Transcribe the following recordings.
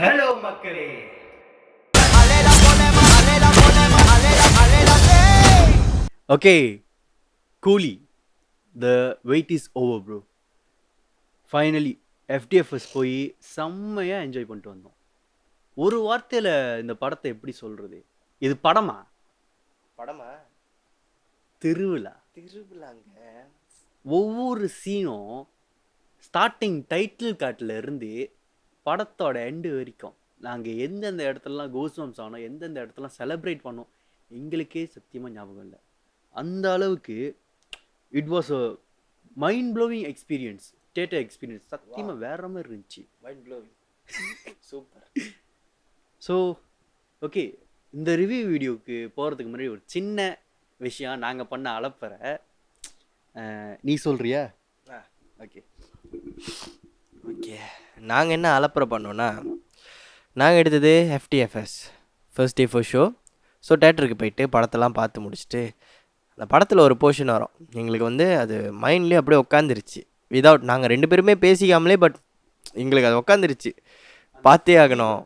Hello மக்களே. Okay Coolie, the wait is over bro. Finally FDFS போய் செம்மையாக என்ஜாய் பண்ணிட்டு வந்தோம். ஒரு வார்த்தையில் இந்த படத்தை எப்படி சொல்கிறது? இது படமா? திருவிழா. ஒவ்வொரு சீனும் ஸ்டார்டிங் டைட்டில் கார்டில் இருந்து படத்தோட எண்டு வரைக்கும் நாங்கள் எந்தெந்த இடத்துலலாம் கோஸ்பம்ஸ் ஆனோம், எந்தெந்த இடத்துலாம் செலிப்ரேட் பண்ணோம், எங்களுக்கே சத்தியமாக ஞாபகம் இல்லை. அந்த அளவுக்கு it was a mind blowing experience, theatre experience. சத்தியமாக வேற மாதிரி இருந்துச்சு. Mind blowing. Super. So okay, இந்த ரிவ்யூ வீடியோவுக்கு போகிறதுக்கு முன்னாடி ஒரு சின்ன விஷயம். நாங்கள் பண்ண அலப்பறை நீ சொல்கிறியா? ஓகே ஓகே, நாங்கள் என்ன அலப்பறை பண்ணோன்னா, நாங்கள் எடுத்தது FDFS first day first show. So தேட்டருக்கு போயிட்டு படத்தெல்லாம் பார்த்து முடிச்சுட்டு அந்த படத்தில் ஒரு போர்ஷன் வரும். எங்களுக்கு வந்து அது மைண்ட்லேயே அப்படியே உட்காந்துருச்சு. விதவுட் நாங்கள் ரெண்டு பேருமே பேசிக்காமலே, பட் எங்களுக்கு அது உட்காந்துருச்சு, பார்த்தே ஆகணும்.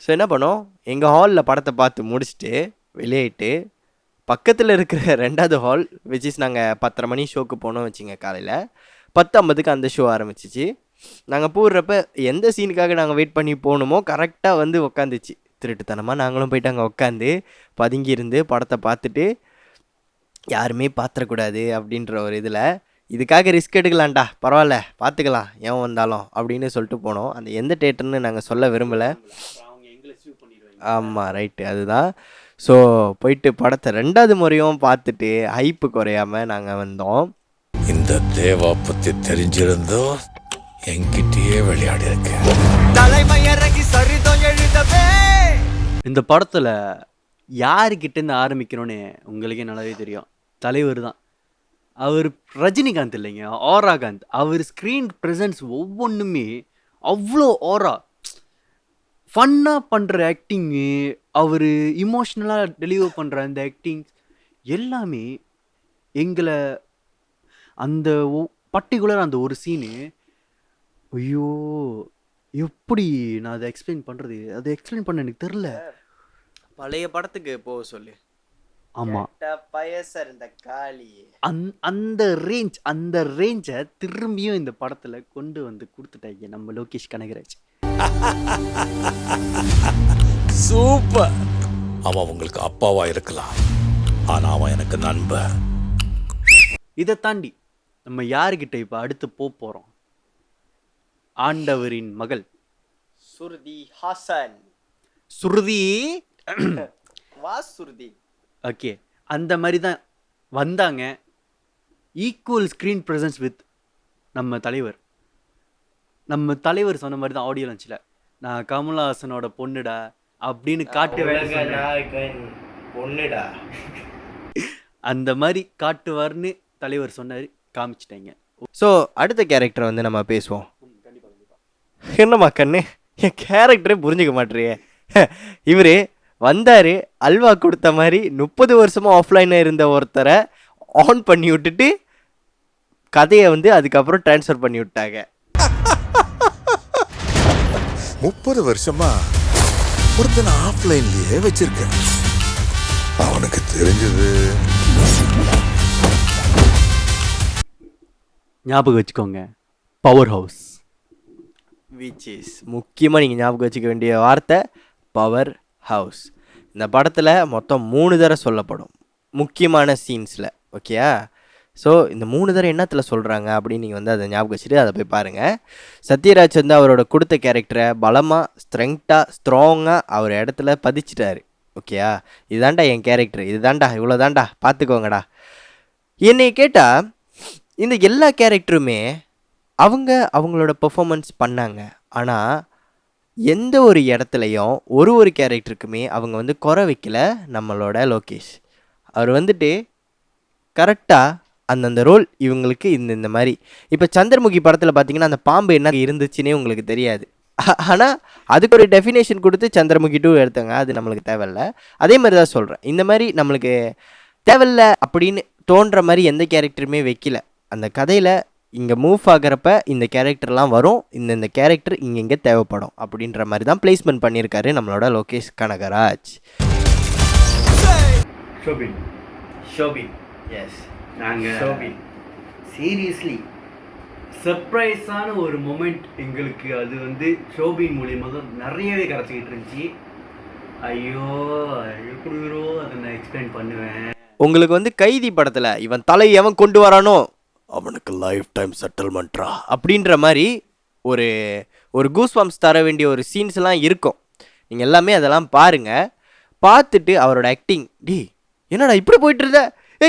ஸோ என்ன பண்ணோம், எங்கள் ஹாலில் படத்தை பார்த்து முடிச்சுட்டு வெளியேட்டு பக்கத்தில் இருக்கிற 2வது ஹால், விச் இஸ் நாங்கள் 10:30 மணி ஷோக்கு போனோம் வச்சுங்க. காலையில் 10:50க்கு அந்த ஷோ ஆரம்பிச்சிச்சு. நாங்கள் போடுறப்ப எந்த சீனுக்காக நாங்கள் வெயிட் பண்ணி போகணுமோ கரெக்டாக வந்து உட்காந்துச்சு. திருட்டுத்தனமாக நாங்களும் போயிட்டு அங்கே உட்காந்து பதுங்கியிருந்து படத்தை பார்த்துட்டு யாருமே பார்த்துடக்கூடாது அப்படின்ற ஒரு இதில், இதுக்காக ரிஸ்க் எடுக்கலாம்டா, பரவாயில்ல பார்த்துக்கலாம் ஏன் வந்தாலும் அப்படின்னு சொல்லிட்டு போனோம். அந்த எந்த தேட்டர்னு நாங்கள் சொல்ல விரும்பலை. ஆமாம், ரைட்டு, அதுதான். ஸோ போயிட்டு படத்தை 2வது முறையும் பார்த்துட்டு ஹைப்பு குறையாமல் நாங்கள் வந்தோம். இந்த தேவா பற்றி தெரிஞ்சிருந்தோ என்கிட்டயே விளையாடி இருக்கேன். இந்த படத்தில் யாருக்கிட்டேருந்து ஆரம்பிக்கணும்னு உங்களுக்கே நல்லாவே தெரியும். தலைவர் தான். அவர் ரஜினிகாந்த் இல்லைங்க, ஆராகாந்த். அவர் ஸ்க்ரீன் ப்ரெசன்ஸ் ஒவ்வொன்றுமே அவ்வளோ ஆரா. ஃபன்னாக பண்ணுற ஆக்டிங்கு, அவர் இமோஷ்னலாக டெலிவர் பண்ணுற அந்த ஆக்டிங் எல்லாமே எங்களை அந்த பர்டிகுலர் அந்த ஒரு சீனு, ஐயோ எப்படி நான் அதை எக்ஸ்பிளைன் பண்ணுறது, அதை எக்ஸ்பிளைன் பண்ண எனக்கு தெரில. பழைய படத்துக்கு போக சொல்லு. ஆமாம், பயசர் இந்த காளி அந்த ரேஞ்சை திரும்பியும் இந்த படத்தில் கொண்டு வந்து கொடுத்துட்டாங்க நம்ம லோகேஷ் கனகராஜ். சூப்பர். அவன் உங்களுக்கு அப்பாவா இருக்கலாம், ஆனா அவன் எனக்கு நண்பன். இதை தாண்டி நம்ம யாருக்கிட்ட இப்போ அடுத்து போகிறோம்? ஆண்டவரின் மகள் சுருதி ஹாசன். சுருதி சுருதி. ஓகே, அந்த மாதிரி தான் வந்தாங்க. ஈக்குவல் ஸ்க்ரீன் ப்ரெசன்ஸ் வித் நம்ம தலைவர். நம்ம தலைவர் சொன்ன மாதிரி தான் ஆடியோ லான்ச்சில், நான் கமல்ஹாசனோட பொண்ணுடா அப்படின்னு பொண்ணுடா அந்த மாதிரி காட்டுவார்னு தலைவர் சொன்னார், காமிச்சிட்டாங்க. ஸோ அடுத்த கேரக்டர் வந்து நம்ம பேசுவோம். என்னம்மா கண்ணு, என் கேரக்டரே புரிஞ்சுக்க மாட்டேறியே. இவர் வந்தார், அல்வா கொடுத்த மாதிரி 30 வருஷமாக ஆஃப்லைனில் இருந்த ஒருத்தரை ஆன் பண்ணி விட்டுட்டு கதையை வந்து அதுக்கப்புறம் ட்ரான்ஸ்ஃபர் பண்ணி விட்டாங்க. 30 வருஷமா ஒருத்தனை ஆஃப்லைன்லயே வச்சிருக்கேன். அவனுக்கு தெரிஞ்சது ஞாபகம் வச்சுக்கோங்க, பவர் ஹவுஸ். விச் இஸ் முக்கியமாக நீங்கள் ஞாபகம் வச்சுக்க வேண்டிய வார்த்தை பவர் ஹவுஸ். இந்த படத்தில் மொத்தம் 3 தடவை சொல்லப்படும் முக்கியமான சீன்ஸில். ஓகேயா? ஸோ இந்த 3 தடவை என்னத்தில் சொல்கிறாங்க அப்படின்னு நீங்கள் வந்து அதை ஞாபகம் வச்சுட்டு அதை போய் பாருங்கள். சத்யராஜ் வந்து அவரோட கொடுத்த கேரக்டரை பலமாக ஸ்ட்ராங்காக அவர் இடத்துல பதிச்சிட்டாரு. ஓகேயா? இதுதான்டா என் கேரக்டர், இதுதான்டா, இவ்வளோதான்டா, பார்த்துக்கோங்கடா. என்னை கேட்டால் இந்த எல்லா கேரக்டருமே அவங்களோட பெர்ஃபார்மன்ஸ் பண்ணாங்க. ஆனால் எந்த ஒரு இடத்துலையும் ஒரு கேரக்டருக்குமே அவங்க வந்து குறை வைக்கல. நம்மளோட லோகேஷ் அவர் வந்துட்டு கரெக்டாக அந்தந்த ரோல் இவங்களுக்கு இந்த மாதிரி. இப்போ சந்திரமுகி படத்தில் பார்த்தீங்கன்னா அந்த பாம்பு என்ன இருந்துச்சுன்னே உங்களுக்கு தெரியாது. ஆனால் அதுக்கு ஒரு டெஃபினேஷன் கொடுத்து சந்திரமுகி 2 எடுத்தாங்க. அது நம்மளுக்கு தேவையில்லை. அதே மாதிரி தான் சொல்கிறேன், இந்த மாதிரி நம்மளுக்கு தேவையில்லை அப்படின்னு தோன்ற மாதிரி எந்த கேரக்டருமே வைக்கல. அந்த கதையில் இங்கே மூவ் ஆகிறப்ப இந்த கேரக்டர்லாம் வரும், இந்த கேரக்டர் இங்கே தேவைப்படும் அப்படின்ற மாதிரி தான் பிளேஸ்மெண்ட் பண்ணியிருக்காரு நம்மளோட லோகேஷ் கனகராஜ். ஷோபின் எஸ், நாங்கள் சீரியஸ்லி சர்ப்ரைஸான ஒரு மொமெண்ட் எங்களுக்கு அது வந்து ஷோபின் மூலியமாக தான் நிறையவே கிடச்சிக்கிட்டு இருந்துச்சு. ஐயோ எப்படி அதை நான் எக்ஸ்பிளைன் பண்ணுவேன். உங்களுக்கு வந்து கைதி படத்தில் இவன் தலை எவன் கொண்டு வரானோ அவனுக்கு லைஃப் டைம் செட்டில்மெண்ட்ரா அப்படின்ற மாதிரி ஒரு ஒரு கூஸ்பாம்ஸ் தர வேண்டிய ஒரு சீன்ஸ்லாம் இருக்கும். நீங்கள் எல்லாமே அதெல்லாம் பாருங்கள். பார்த்துட்டு அவரோட ஆக்டிங், என்னடா இப்படி போயிட்டு இருந்த,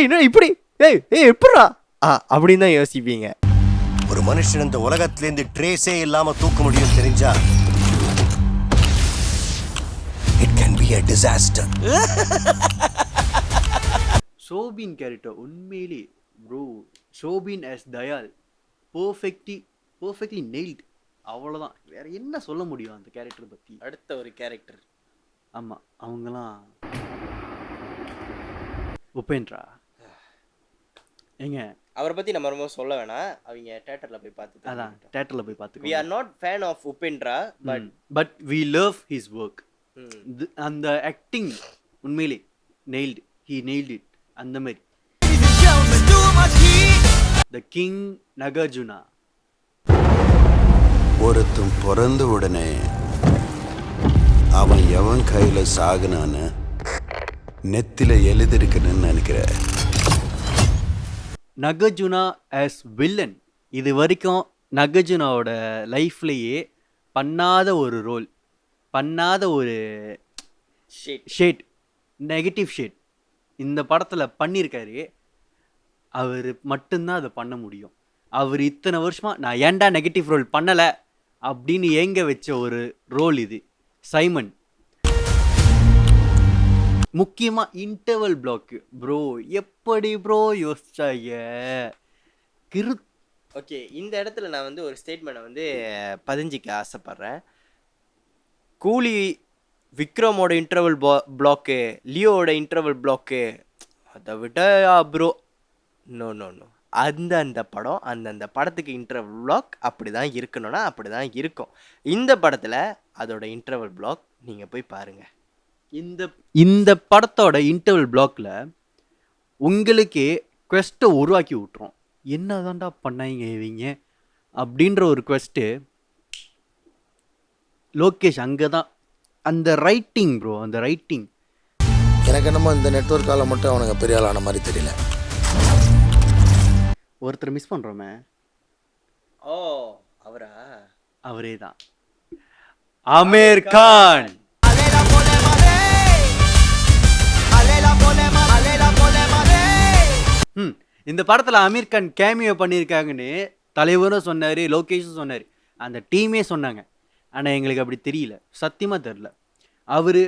என்ன இப்படி, எப்படா அப்படின்னு தான் யோசிப்பீங்க. ஒரு மனுஷன் இந்த உலகத்திலேருந்து ட்ரேஸே இல்லாம தூக்க முடியும் தெரிஞ்சா it can be a disaster. Soubin character உண்மையிலே bro, Soubin as Dayal perfectly nailed. அவ்வளோதான், வேற என்ன சொல்ல முடியும் அந்த கேரக்டர் பற்றி. அடுத்த ஒரு கேரக்டர், ஆமாம், அவங்களாம் உபேந்திரா. ஏங்க அவரை பற்றி நம்ம ரொம்ப சொல்ல வேணாம், அவங்க தேட்டரில் போய் பார்த்து. அதான் தேட்டரில் போய் பார்த்து. we are not fan of Upendra, but we love his work. அந்த ஆக்டிங் உண்மையிலே நெயில்டு, he nailed it. அந்த மாதிரி த கிங் நகார்ஜுனா. ஒருத்தன் பிறந்த உடனே அவன் எவன் கையில சாகுனான்னு நெத்தில எழுதிருக்குன்னு நினைக்கிறேன். நகார்ஜுனா ஆஸ் வில்லன் இது வரைக்கும் நகார்ஜுனாவோட லைஃப்லேயே பண்ணாத ஒரு ரோல், பண்ணாத ஒரு ஷேட், நெகட்டிவ் ஷேட் இந்த படத்தில் பண்ணியிருக்காரு. அவர் மட்டும்தான் அதை பண்ண முடியும். அவர் இத்தனை வருஷமாக நான் ஏன்டா நெகட்டிவ் ரோல் பண்ணலை அப்படின்னு ஏங்க வச்ச ஒரு ரோல் இது. சைமன் முக்கியமாக இன்டர்வல் பிளாக்கு ப்ரோ, எப்படி ப்ரோ யோசிச்சாங்க கிரு. ஓகே, இந்த இடத்துல நான் வந்து ஒரு ஸ்டேட்மெண்ட்டை வந்து பதிஞ்சிக்க ஆசைப்பட்றேன். கூலி விக்ரமோட இன்டர்வல் பிளாக்கு, லியோவோட இன்டர்வல் பிளாக்கு, அதை விட ப்ரோ நோ அந்த படம் அந்த படத்துக்கு இன்டர்வல் பிளாக் அப்படி தான் இருக்கணும்னா அப்படி தான் இருக்கும். இந்த படத்தில் அதோட இன்டர்வல் பிளாக் நீங்கள் போய் பாருங்கள். இந்த படத்தோட இன்டர்வல் பிளாக்ல உங்களுக்கே குவெஸ்ட்டை உருவாக்கி விட்டுரும். என்னதான்டா பண்ணாங்க இவங்க அப்படின்ற ஒரு குவெஸ்ட்டு லோகேஷ் அங்கே தான். அந்த ரைட்டிங் ப்ரோ, அந்த ரைட்டிங் எனக்கு என்னமோ இந்த நெட்வொர்க்கால மட்டும் அவனுங்க பெரிய ஆளான மாதிரி தெரியல. ஒருத்தர் மிஸ் பண்ணுறோமே. ஓ, அவரா? அவரே தான், ஆமீர் கான். இந்த படத்தில் ஆமீர் கான் கேமியோ பண்ணியிருக்காங்கன்னு தலைவரும் சொன்னார், லோகேஷும் சொன்னார், அந்த டீமே சொன்னாங்க. ஆனால் எங்களுக்கு அப்படி தெரியல, சத்தியமாக தெரில. அவர்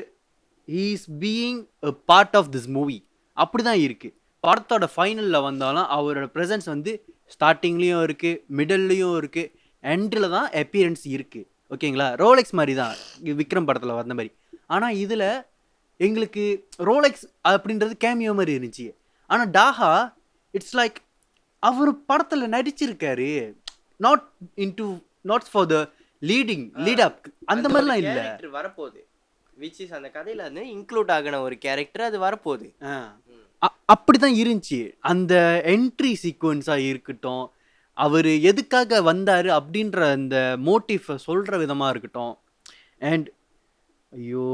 is being a part of this movie அப்படி தான் இருக்குது. படத்தோட ஃபைனலில் வந்தாலும் அவரோட ப்ரெசன்ஸ் வந்து ஸ்டார்டிங்லேயும் இருக்குது, மிடல்லையும் இருக்குது, எண்டில் தான் அப்பியரன்ஸ் இருக்குது. ஓகேங்களா, ரோலெக்ஸ் மாதிரி தான் விக்ரம் படத்தில் வந்த மாதிரி. ஆனால் இதில் எங்களுக்கு ரோலெக்ஸ் அப்படின்றது கேமியோ மாதிரி இருந்துச்சு. ஆனால் டாஹா இட்ஸ் லைக் அவர் படத்தில் நடிச்சிருக்காரு, நாட் ஃபார் த லீட் அப் அந்த மாதிரிலாம் இல்லை. வரப்போகுது விச் இஸ் அந்த கதையில் வந்து இன்க்ளூட் ஆகின ஒரு கேரக்டர் அது வரப்போகுது. அப்படி தான் இருந்துச்சு. அந்த என்ட்ரி சீக்வன்ஸாக இருக்கட்டும், அவர் எதுக்காக வந்தார் அப்படின்ற அந்த மோட்டிஃபை சொல்கிற விதமாக இருக்கட்டும். அண்ட் ஐயோ,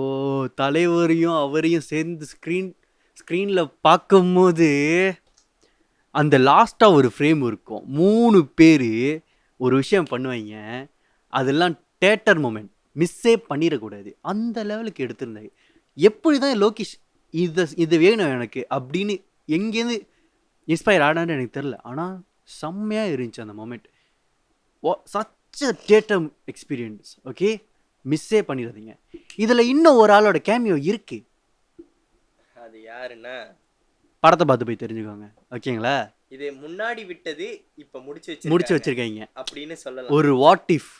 தலைவரையும் அவரையும் சேர்ந்து ஸ்க்ரீனில் பார்க்கும்போது அந்த லாஸ்ட்டாக ஒரு ஃப்ரேம் இருக்கும், 3 பேர் ஒரு விஷயம் பண்ணுவாங்க, அதெல்லாம் தேட்டர் மூமெண்ட் மிஸ்ஸே பண்ணிடக்கூடாது. அந்த லெவலுக்கு எடுத்திருந்தாங்க. எப்படி தான் லோகேஷ் இது வேணும் எனக்கு அப்படின்னு எங்கேருந்து இன்ஸ்பயர் ஆனான்னு எனக்கு தெரில. ஆனால் செம்மையாக இருந்துச்சு அந்த moment. Such a theatre experience. Okay, மிஸ்ஸே பண்ணிடாதீங்க. இதில் இன்னும் ஒரு ஆளோட கேமியோ இருக்குது. அது யாருன்னா படத்தை பார்த்து போய் தெரிஞ்சுக்கோங்க. ஓகேங்களா, இது முன்னாடி விட்டது இப்போ முடிச்சு வச்சிருக்காங்க அப்படின்னு சொல்லலாம். ஒரு வாட் இஃப்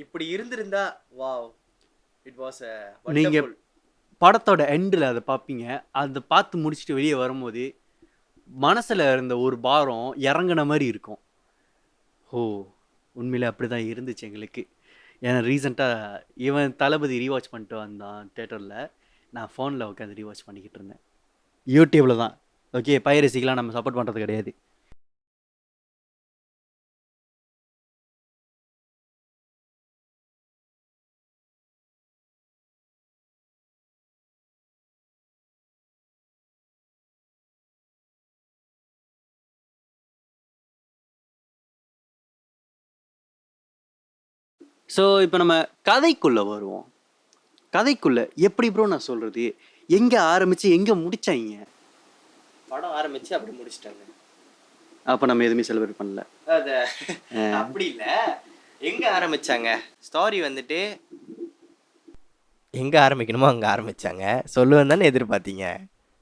இப்படி இருந்திருந்தா வாவ், இட் வாஸ் a நீங்கள் படத்தோட எண்டில் அதை பார்ப்பீங்க. அதை பார்த்து முடிச்சுட்டு வெளியே வரும்போது மனசில் இருந்த ஒரு பாரம் இறங்கின மாதிரி இருக்கும். ஓ, உண்மையிலே அப்படி தான் இருந்துச்சு எங்களுக்கு. ஏன்னா ரீசெண்டாக இவன் தளபதி ரீவாட்ச் பண்ணிட்டு வந்தான் தேட்டரில். நான் ஃபோனில் உட்காந்து ரீவாட்ச் பண்ணிக்கிட்டு இருந்தேன். யூடியூப்பில் தான். ஓகே, பைரசிக்கெலாம் நம்ம சப்போர்ட் பண்ணுறது கிடையாது. ஸோ இப்போ நம்ம கதைக்குள்ளே வருவோம். கதைக்குள்ளே எப்படி ப்ரோ நான் சொல்கிறது, எங்கே ஆரம்பித்து எங்கே முடிச்சாங்க? படம் ஆரம்பிச்சு அப்படி முடிச்சிட்டாங்க. அப்போ நம்ம எதுவுமே செலிப்ரேட் பண்ணல. அது அப்படி இல்லை, எங்கே ஆரம்பிச்சாங்க ஸ்டாரி வந்துட்டு எங்கே ஆரம்பிக்கணுமோ அங்கே ஆரம்பித்தாங்க. சொல்லுவேன் தானே எதிர்பார்த்தீங்க,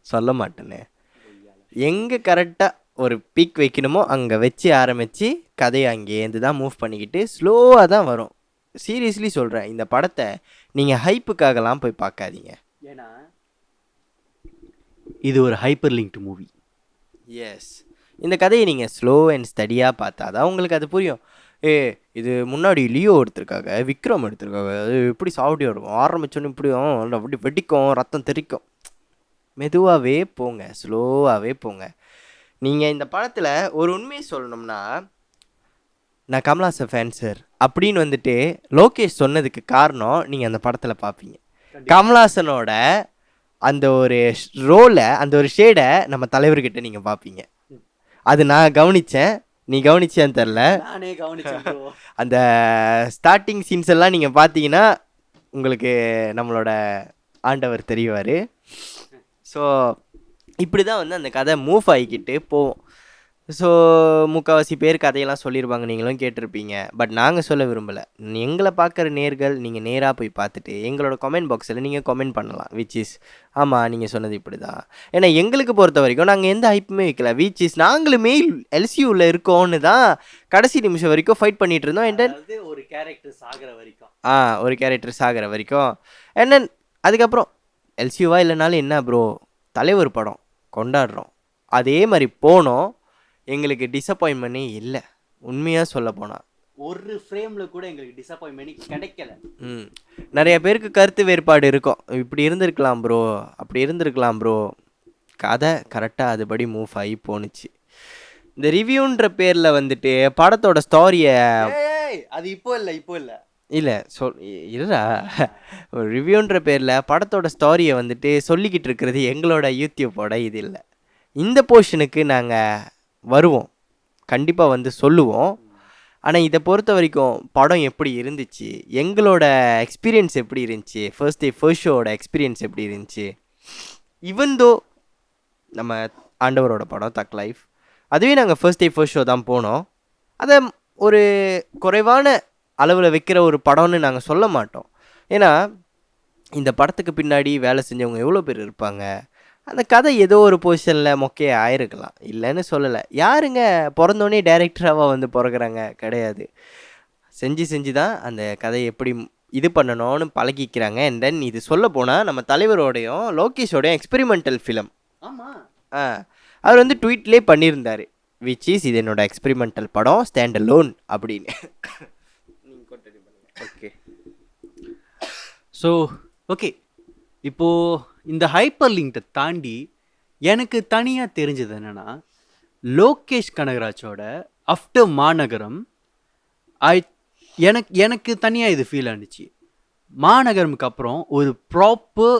சொல்ல மாட்டேன்னு. எங்கே கரெக்டாக ஒரு பீக் வைக்கணுமோ அங்கே வச்சு ஆரம்பித்து கதையை அங்கேருந்து தான் மூவ் பண்ணிக்கிட்டு ஸ்லோவாக தான் வரும். சீரியஸ்லி சொல்கிறேன், இந்த படத்தை நீங்கள் ஹைப்புக்காகலாம் போய் பார்க்காதீங்க. ஏன்னா இது ஒரு ஹைப்பர் லிங்க்டு மூவி. எஸ், இந்த கதையை நீங்கள் ஸ்லோ அண்ட் ஸ்டடியாக பார்த்தா தான் உங்களுக்கு அது புரியும். இது முன்னாடி லியோ எடுத்திருக்காங்க, விக்ரம் எடுத்திருக்காங்க, அது எப்படி சாவடி இருக்கும், ஆரம்பித்தோன்னு இப்படியும் அப்படி வெடிக்கும், ரத்தம் தெறிக்கும். மெதுவாகவே போங்க, ஸ்லோவாகவே போங்க. நீங்கள் இந்த படத்தில் ஒரு உண்மையை சொல்லணும்னா, நான் கமல்ஹாசன் ஃபேன் சார் அப்படின்னு வந்துட்டு லோகேஷ் சொன்னதுக்கு காரணம் நீங்கள் அந்த படத்தில் பார்ப்பீங்க. கமல்ஹாசனோட அந்த ஒரு ரோலை, அந்த ஒரு ஷேடை நம்ம தலைவர்கிட்ட நீங்கள் பார்ப்பீங்க. அது நான் கவனித்தேன், நீ கவனிச்சேன்னு தெரில. நானே கவனிச்சேன். அந்த ஸ்டார்டிங் சீன்ஸ் எல்லாம் நீங்கள் பார்த்தீங்கன்னா உங்களுக்கு நம்மளோட ஆண்டவர் தெரிவார். ஸோ இப்படி தான் வந்து அந்த கதை மூவ் ஆகிக்கிட்டு போவோம். ஸோ முக்கால்வாசி பேர் கதையெல்லாம் சொல்லியிருப்பாங்க, நீங்களும் கேட்டிருப்பீங்க. பட் நாங்கள் சொல்ல விரும்பலை. எங்களை பார்க்குற நேர்கள் நீங்கள் நேராக போய் பார்த்துட்டு எங்களோட கமெண்ட் பாக்ஸில் நீங்கள் கமெண்ட் பண்ணலாம். விச் இஸ் ஆமாம் நீங்கள் சொன்னது இப்படி தான். ஏன்னா எங்களுக்கு பொறுத்த வரைக்கும் நாங்கள் எந்த ஹைப்புமே வைக்கல. விச் இஸ் நாங்களுமே எல்சியூவில் இருக்கோன்னு தான் கடைசி நிமிஷம் வரைக்கும் ஃபைட் பண்ணிகிட்டு இருந்தோம். அதாவது ஒரு கேரக்டர் சாகிற வரைக்கும். ஒரு கேரக்டர் சாகிற வரைக்கும். அண்ட் தென் அதுக்கப்புறம் எல்சியூவா இல்லைனாலும் என்ன ப்ரோ, தலைவர் படம் கொண்டாடுறோம். அதே மாதிரி போனோம், எங்களுக்கு டிசப்பாயின்மெண்ட்டே இல்லை. உண்மையாக சொல்ல போனால் ஒரு ஃப்ரேமில் கூட எங்களுக்கு டிசப்பாயின்மெண்ட் கிடைக்கல. நிறைய பேருக்கு கருத்து வேறுபாடு இருக்கும். இப்படி இருந்திருக்கலாம் ப்ரோ, அப்படி இருந்திருக்கலாம் ப்ரோ. கதை கரெக்டாக அதுபடி மூவ் ஆகி போணுச்சு. இந்த ரிவ்யூன்ற பேரில் வந்துட்டு படத்தோட ஸ்டாரியை அது இப்போ இல்லை இல்லை இல்லைடா, ஒரு ரிவ்யூன்ற பேரில் படத்தோட ஸ்டாரியை வந்துட்டு சொல்லிக்கிட்டு இருக்கிறது எங்களோட யூடியூப்போட இது இல்லை. இந்த போர்ஷனுக்கு நாங்கள் வருவோம், கண்டிப்பாக வந்து சொல்லுவோம். ஆனால் இதை பொறுத்த வரைக்கும் படம் எப்படி இருந்துச்சு, எங்களோட எக்ஸ்பீரியன்ஸ் எப்படி இருந்துச்சு, ஃபர்ஸ்ட் ஷோவோட எக்ஸ்பீரியன்ஸ் எப்படி இருந்துச்சு. ஈவன் தோ நம்ம ஆண்டவரோட படம் தக் லைஃப், அதுவே நாங்கள் ஃபர்ஸ்ட் ஷோ தான் போனோம். அதை ஒரு குறைவான அளவில் வைக்கிற ஒரு படம்னு நாங்கள் சொல்ல மாட்டோம். ஏன்னா இந்த படத்துக்கு பின்னாடி வேலை செஞ்சவங்க எவ்வளோ பேர் இருப்பாங்க. அந்த கதை ஏதோ ஒரு பொசிஷனில் மொக்கையே ஆயிருக்கலாம், இல்லைன்னு சொல்லலை. யாருங்க பிறந்தோடனே டைரக்டராக வந்து பிறகுறாங்க? கிடையாது. செஞ்சு தான் அந்த கதையை எப்படி இது பண்ணணும்னு பழகிக்கிறாங்க. அண்ட் தென் இது சொல்ல போனால் நம்ம தலைவரோடையும் லோகேஷோடையும் எக்ஸ்பெரிமெண்டல் ஃபிலிம். ஆமாம், அவர் வந்து ட்வீட்லேயே பண்ணியிருந்தார், விச் இஸ் இது என்னோட எக்ஸ்பெரிமெண்டல் படம், ஸ்டாண்ட் அலோன் அப்படின்னு. ஓகே. ஸோ ஓகே, இப்போது இந்த ஹைப்பர் லிங்கை தாண்டி எனக்கு தனியாக தெரிஞ்சது என்னென்னா, லோகேஷ் கனகராஜோட ஆஃப்டர் மாநகரம் எனக்கு தனியாக இது ஃபீல் ஆனிச்சு. மாநகரமுக்கு அப்புறம் ஒரு ப்ராப்பர்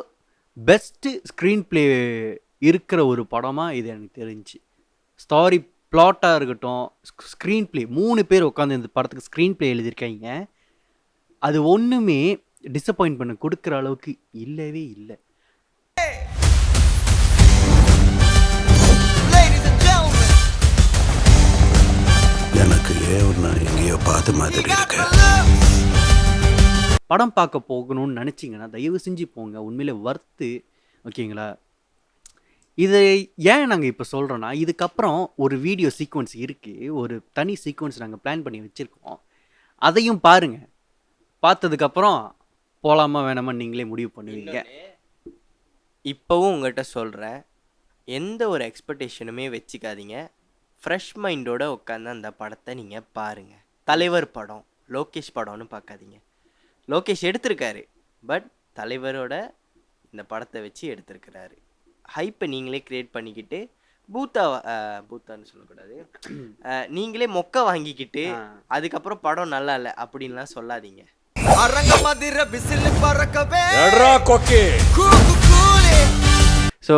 பெஸ்ட்டு ஸ்க்ரீன் ப்ளே இருக்கிற ஒரு படமாக இது எனக்கு தெரிஞ்சிச்சு. ஸ்டாரி பிளாட்டாக இருக்கட்டும், ஸ்க்ரீன் ப்ளே, 3 பேர் உட்காந்து இந்த படத்துக்கு ஸ்க்ரீன் ப்ளே எழுதியிருக்காங்க. அது ஒன்றுமே டிசப்பாயிண்ட் பண்ண கொடுக்குற அளவுக்கு இல்லவே இல்லை. எனக்கு எங்கேயோ பார்த்த மாதிரி இருக்கு. படம் பார்க்க போகணும்னு நினச்சிங்கன்னா தயவு செஞ்சு போங்க, உண்மையிலே வர்த்து. ஓகேங்களா? இதை ஏன் நாங்கள் இப்போ சொல்கிறோன்னா, இதுக்கப்புறம் ஒரு வீடியோ சீக்வன்ஸ் இருக்குது, ஒரு தனி சீக்வன்ஸ் நாங்கள் பிளான் பண்ணி வச்சுருக்கோம். அதையும் பாருங்கள். பார்த்ததுக்கப்புறம் போகலாமா வேணாமா நீங்களே முடிவு பண்ணுவீங்க. இப்போவும் உங்கள்கிட்ட சொல்கிறேன், எந்த ஒரு எக்ஸ்பெக்டேஷனுமே வச்சுக்காதீங்க. ஃப்ரெஷ் மைண்டோட உட்காந்து அந்த படத்தை நீங்கள் பாருங்கள். தலைவர் படம், லோகேஷ் படம்னு பார்க்காதீங்க. லோகேஷ் எடுத்திருக்காரு, பட் தலைவரோட இந்த படத்தை வச்சு எடுத்திருக்கிறாரு. ஹைப்பை நீங்களே க்ரியேட் பண்ணிக்கிட்டு பூத்தான்னு சொல்லக்கூடாது, நீங்களே மொக்க வாங்கிக்கிட்டு அதுக்கப்புறம் படம் நல்லா இல்லை அப்படின்லாம் சொல்லாதீங்க. ஸோ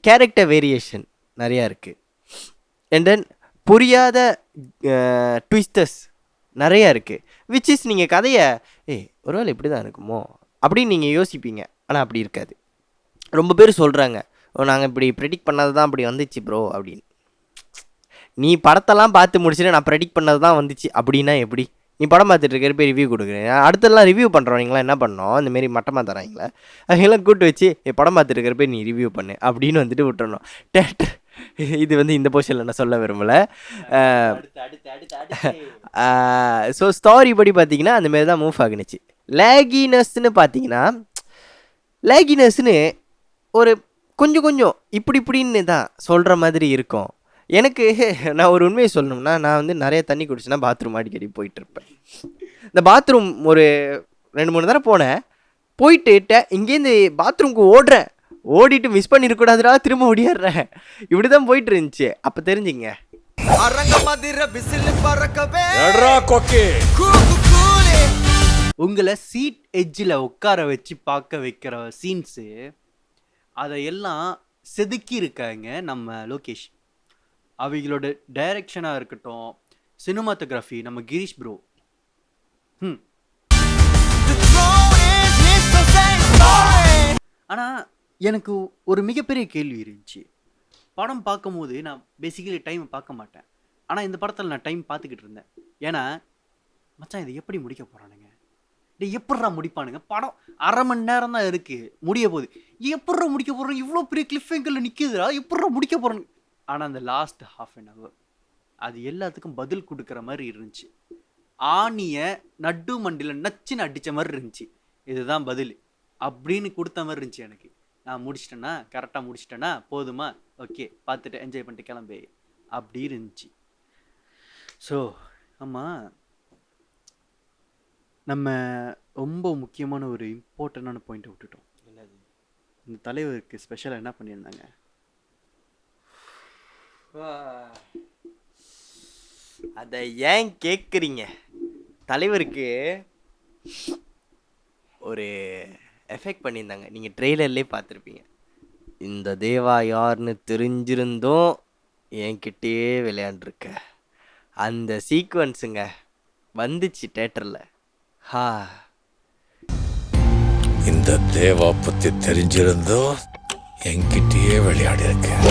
கேரக்டர் வேரியேஷன் நிறையா இருக்குது. அண்ட் தென் புரியாத ட்விஸ்டர்ஸ் நிறையா இருக்குது. விச் இஸ் நீங்கள் கதையை ஒருவேளை இப்படி தான் இருக்குமோ அப்படின்னு நீங்கள் யோசிப்பீங்க. ஆனால் அப்படி இருக்காது. ரொம்ப பேர் சொல்கிறாங்க, நாங்கள் இப்படி ப்ரெடிக்ட் பண்ணது தான் அப்படி வந்துச்சு ப்ரோ அப்படின்னு. நீ படத்தெல்லாம் பார்த்து முடிச்சுட்டு நான் ப்ரெடிக்ட் பண்ணது தான் வந்துச்சு அப்படின்னா எப்படி? நீ படம் பார்த்துட்டு இருக்கிற போய் ரிவ்யூ கொடுக்குறேன். அடுத்தெல்லாம் ரிவ்யூ பண்ணுறவங்களா என்ன பண்ணோம், இந்தமாரி மட்டமாக தராங்களே அவங்களாம் கூப்பிட்டு வச்சு படம் பார்த்துட்டு இருக்கிற போய் நீ ரிவ்யூ பண்ணு அப்படின்னு வந்துட்டு விட்டுறணும். டேரக்டர் இது வந்து இந்த போர்ஷனில் நான் சொல்ல விரும்பலை. ஸோ ஸ்டோரி படி பார்த்தீங்கன்னா அந்தமாரி தான் மூவ் ஆகுனுச்சு. லேகினஸ்ன்னு பார்த்தீங்கன்னா லேகினஸ்ன்னு ஒரு கொஞ்சம் இப்படின்னு தான் சொல்கிற மாதிரி இருக்கும். எனக்கு நான் ஒரு உண்மையை சொல்லணும்னா, நான் வந்து நிறைய தண்ணி குடிச்சுன்னா பாத்ரூம் அடிக்கடி போயிட்டுருப்பேன். இந்த பாத்ரூம் ஒரு 2-3 தடவை போனேன். போயிட்டு இங்கேருந்து பாத்ரூம்க்கு ஓடிட்டு மிஸ் பண்ணிடக்கூடாதுடா, திரும்ப ஓடிடுறேன். இப்படி தான் போயிட்டு இருந்துச்சு. அப்போ தெரிஞ்சுங்க. உங்களை சீட் எட்ஜில் உட்கார வச்சு பார்க்க வைக்கிற சீன்ஸு அதையெல்லாம் செதுக்கி இருக்காங்க நம்ம லோகேஷ். அவங்களோட டைரக்ஷனாக இருக்கட்டும், சினிமாட்டோகிராஃபி நம்ம கிரீஷ் ப்ரோ. ஆனால் எனக்கு ஒரு மிகப்பெரிய கேள்வி இருந்துச்சு. படம் பார்க்கும்போது நான் பேசிக்கலி டைமை பார்க்க மாட்டேன். ஆனால் இந்த படத்தில் நான் டைம் பார்த்துக்கிட்டு இருந்தேன். ஏன்னா மச்சான் இதை எப்படி முடிக்க போகிறானுங்க, எப்பட்றா முடிப்பானுங்க, படம் 1/2 மணி நேரம் தான் இருக்குது, முடிய போகுது, எப்பட்றா முடிக்க போகிறோம், இவ்வளோ பெரிய கிளிஃப் ஹேங்கரில் நிற்கிதுடா, எப்பட்றா முடிக்க போகிறானுங்க. ஆனால் அந்த லாஸ்ட் ½ an hour அது எல்லாத்துக்கும் பதில் கொடுக்குற மாதிரி இருந்துச்சு. ஆணியை நடு மண்டியில் நச்சுன்னு அடித்த மாதிரி இருந்துச்சு. இதுதான் பதில் அப்படின்னு கொடுத்த மாதிரி இருந்துச்சு எனக்கு. நான் முடிச்சிட்டேன்னா, கரெக்டாக முடிச்சிட்டேன்னா போதுமா, ஓகே பார்த்துட்டு என்ஜாய் பண்ணிட்டு கிளம்பு அப்படி இருந்துச்சு. ஸோ ஆமாம், நம்ம ரொம்ப முக்கியமான ஒரு இம்பார்ட்டண்டான பாயிண்ட்டை விட்டுட்டோம். இந்த தலைவருக்கு ஸ்பெஷலாக என்ன பண்ணியிருந்தாங்க? அதை ஏன் கேட்குறீங்க? தலைவருக்கு ஒரு எஃபெக்ட் பண்ணியிருந்தாங்க. நீங்கள் ட்ரெய்லர்லேயே பார்த்துருப்பீங்க. இந்த தேவா யாருன்னு தெரிஞ்சிருந்தும் என்கிட்டயே விளையாண்டுருக்க அந்த சீக்வன்ஸுங்க வந்துச்சு தேட்டரில். இந்த தேவா பத்தி தெரிஞ்சிருந்தோ என்கிட்டயே விளையாடி இருக்கேன்.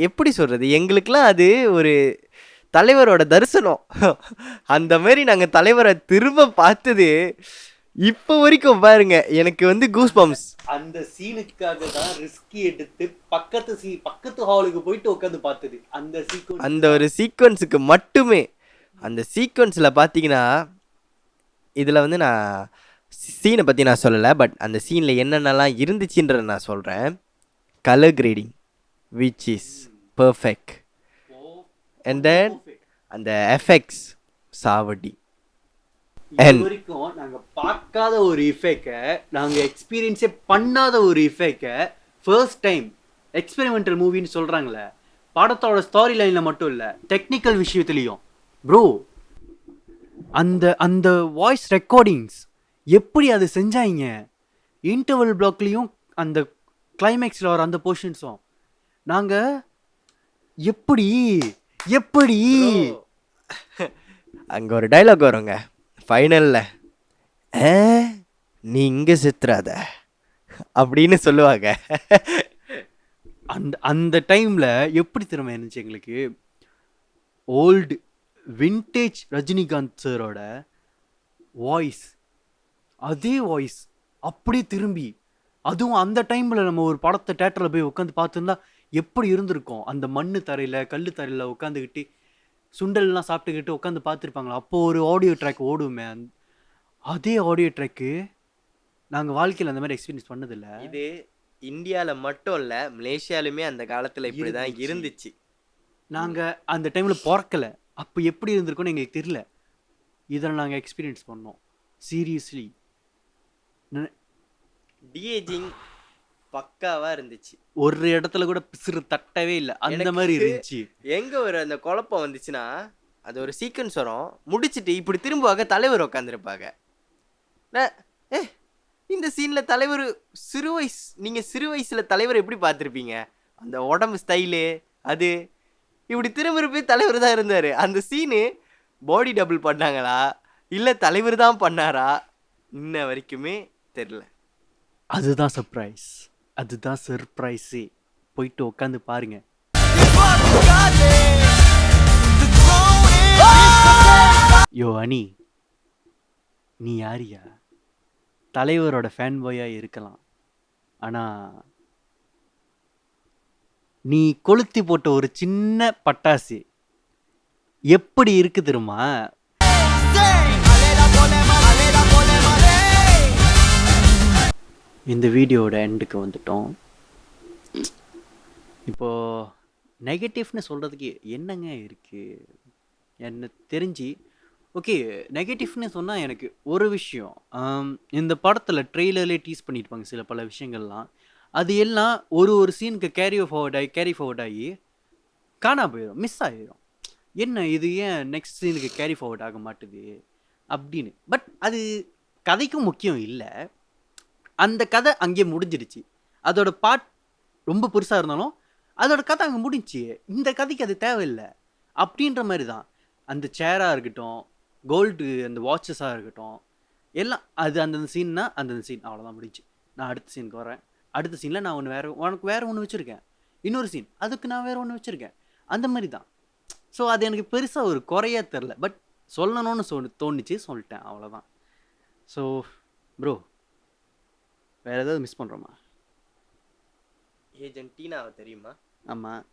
எப்படி சொல்கிறது, எங்களுக்கெல்லாம் அது ஒரு தலைவரோட தரிசனம். அந்த மாதிரி நாங்கள் தலைவரை திரும்ப பார்த்தது இப்போ வரைக்கும் பாருங்க, எனக்கு வந்து கூஸ் பம்ப்ஸ். அந்த சீனுக்காக தான் ரிஸ்க் எடுத்து பக்கத்து ஹாலுக்கு போயிட்டு உட்காந்து பார்த்தது அந்த ஒரு சீக்வன்ஸுக்கு மட்டுமே. அந்த சீக்வன்ஸில் பார்த்தீங்கன்னா, இதில் வந்து நான் சீனை பற்றி நான் சொல்லலை, பட் அந்த சீனில் என்னென்னலாம் இருந்துச்சுன்றதை நான் சொல்கிறேன். Colour grading which is perfect. And then அந்த எஃபெக்ட்ஸ் சாவடி. வரைக்கும் நாங்கள் பார்க்காத ஒரு இஃபெக்டை, நாங்கள் எக்ஸ்பீரியன்ஸே பண்ணாத ஒரு இஃபெக்டை ஃபர்ஸ்ட் டைம் எக்ஸ்பெரிமெண்டல் மூவின்னு சொல்கிறாங்களே, படத்தோட ஸ்டோரி லைனில் மட்டும் இல்லை, டெக்னிக்கல் விஷயத்துலேயும் ப்ரோ. அந்த வாய்ஸ் ரெக்கார்டிங்ஸ் எப்படி அது செஞ்சாங்க, இன்டர்வல் பிளாக்லேயும் அந்த கிளைமேக்ஸில் வர அந்த போர்ஷன்ஸும் நாங்கள் எப்படி அங்கே ஒரு டைலாக் வருங்க ஃபைனலில், நீ இங்கே சித்துறாத அப்படின்னு சொல்லுவாங்க. அந்த டைமில் எப்படி திறமை இருந்துச்சு எங்களுக்கு. ஓல்டு வின்டேஜ் ரஜினிகாந்த் சாரோட வாய்ஸ், அதே வாய்ஸ் அப்படியே திரும்பி, அதுவும் அந்த டைமில் நம்ம ஒரு படத்தை தேட்டரில் போய் உட்காந்து பார்த்துருந்தா எப்படி இருந்திருக்கும். அந்த மண்ணு தரையில் கல் தரையில் உட்காந்துக்கிட்டு சுண்டல்லாம் சாப்பிட்டுக்கிட்டு உட்காந்து பார்த்துருப்பாங்களா. அப்போது ஒரு ஆடியோ ட்ராக் ஓடுமே, அதே ஆடியோ ட்ராக்கு நாங்கள் வாழ்க்கையில் அந்த மாதிரி எக்ஸ்பீரியன்ஸ் பண்ணதில்லை. இது இந்தியாவில் மட்டும் இல்லை, மலேசியாலுமே அந்த காலத்தில் இப்படி தான் இருந்துச்சு. நாங்கள் அந்த டைமில் பிறக்கல, அப்போ எப்படி இருந்திருக்கோன்னு எங்களுக்கு தெரியல. இதில் நாங்கள் எக்ஸ்பீரியன்ஸ் பண்ணோம். சீரியஸ்லி டிஏஜிங் பக்காவாக இருந்துச்சு. ஒரு இடத்துல கூட பிசுறு தட்டவே இல்லை, அந்த மாதிரி இருந்துச்சு. எங்கே ஒரு அந்த குழப்பம் வந்துச்சுன்னா, அது ஒரு சீக்வன்ஸ் வரும், முடிச்சுட்டு இப்படி திரும்புவாங்க, தலைவர் உட்காந்துருப்பாங்க. இந்த சீனில் தலைவர் நீங்கள் சிறு வயசில் தலைவர் எப்படி பார்த்துருப்பீங்க? அந்த உடம்பு ஸ்டைலு, அது இப்படி திரும்ப தலைவர் தான் இருந்தார். அந்த சீனு பாடி டபுள் பண்ணாங்களா இல்லை தலைவர் தான் பண்ணாரா இன்ன வரைக்குமே தெரில. அதுதான் சர்ப்ரைஸ், அதுதான் சர்ப்ரைஸே. போயிட்டு உட்காந்து பாருங்க. யோ அனி, நீ யாரியா? தலைவரோட ஃபேன் பாயாக இருக்கலாம், ஆனால் நீ கொளுத்தி போட்ட ஒரு சின்ன பட்டாசு எப்படி இருக்கு தெரியுமா? இந்த வீடியோட எண்டுக்கு வந்துட்டோம். இப்போது நெகட்டிவ்னு சொல்கிறதுக்கு என்னங்க இருக்குது? என்ன தெரிஞ்சு ஓகே, நெகட்டிவ்னு சொன்னால் எனக்கு ஒரு விஷயம், இந்த படத்தில் ட்ரெய்லர்லேயே டீஸ் பண்ணியிருப்பாங்க சில பல விஷயங்கள்லாம். அது எல்லாம் ஒரு சீனுக்கு கேரி ஃபார்வர்ட் ஆகி காணா போயிடும், மிஸ் ஆகிடும். என்ன இது ஏன் நெக்ஸ்ட் சீனுக்கு கேரி ஃபார்வர்ட் ஆக மாட்டுது அப்படின்னு. பட் அது கதைக்கும் முக்கியம் இல்லை, அந்த கதை அங்கே முடிஞ்சிடுச்சு. அதோட பார்ட் ரொம்ப பெருசாக இருந்தாலும் அதோட கதை அங்கே முடிஞ்சிச்சு. இந்த கதைக்கு அது தேவையில்லை அப்படின்ற மாதிரி தான். அந்த சேராக இருக்கட்டும், கோல்டு அந்த வாட்சஸாக இருக்கட்டும், எல்லாம் அது அந்தந்த சீன்னா அந்தந்த சீன் அவ்வளோதான் முடிஞ்சு. நான் அடுத்த சீனுக்கு வரேன், அடுத்த சீனில் நான் உனக்கு வேறு ஒன்று வச்சுருக்கேன், இன்னொரு சீன் அதுக்கு நான் வேறு ஒன்று வச்சுருக்கேன், அந்த மாதிரி தான். ஸோ அது எனக்கு பெருசாக ஒரு குறையாக தெரில, பட் சொல்லணும்னு தோணுச்சு, சொல்லிட்டேன், அவ்வளோதான். ஸோ ப்ரோ, வேறு ஏதாவது மிஸ் பண்ணுறோமா? ஏஜென்ட் டீனாவை தெரியுமா? ஆமாம்,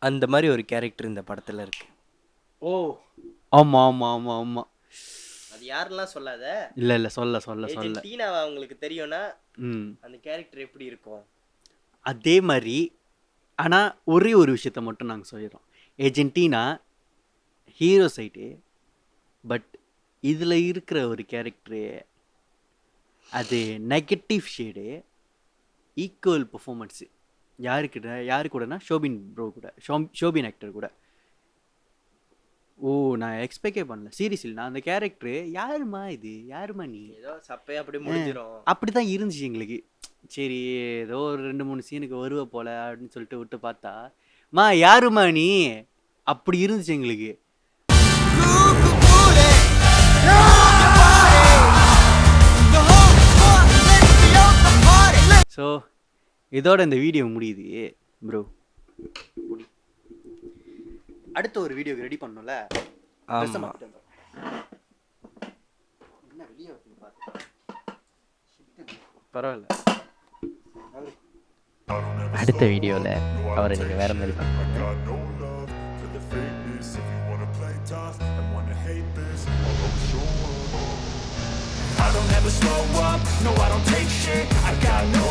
அந்த மாதிரி ஒரு கேரக்டர் இந்த படத்தில் இருக்கு. ஓ ஆமாம் ஆமாம் ஆமாம் ஆமாம். அது யாரெல்லாம் சொல்லாத. இல்லை சொல்ல டீனாவை அவங்களுக்கு தெரியும்னா அந்த கேரக்டர் எப்படி இருக்கும் அதே மாதிரி. ஆனால் ஒரே ஒரு விஷயத்த மட்டும் நாங்கள் சொல்லிடுறோம். ஏஜென்டினா ஹீரோ சைடு, பட் இதில் இருக்கிற ஒரு கேரக்டரு அது நெகட்டிவ் ஷேடு, ஈக்குவல் பர்ஃபார்மன்ஸு. யாரு கூடனா ஷோபின் ப்ரோ கூட, ஷோபின் ஆக்டர் கூட. ஓ, நான் எக்ஸ்பெக்டே பண்ணல சீரியஸ்லி. நான் அந்த கேரக்டரு யாருமா நீ ஏதோ சப்பையா அப்படி முடிஞ்சிடும் அப்படி தான் இருந்துச்சு எங்களுக்கு. சரி, ஏதோ ஒரு 2-3 சீனுக்கு வருவ போல அப்படின்னு சொல்லிட்டு விட்டு பார்த்தா, யாருமா நீ அப்படி இருந்துச்சு எங்களுக்கு. ஸோ இதோட இந்த வீடியோ முடியுது ப்ரோ. அடுத்த ஒரு வீடியோக்கு ரெடி பண்ணோம்ல. பரவாயில்ல, அடுத்த வீடியோவில் அவரை நீங்கள் வேற மாதிரி பார்க்கணும். I don't ever slow up, no I don't take shit, I got no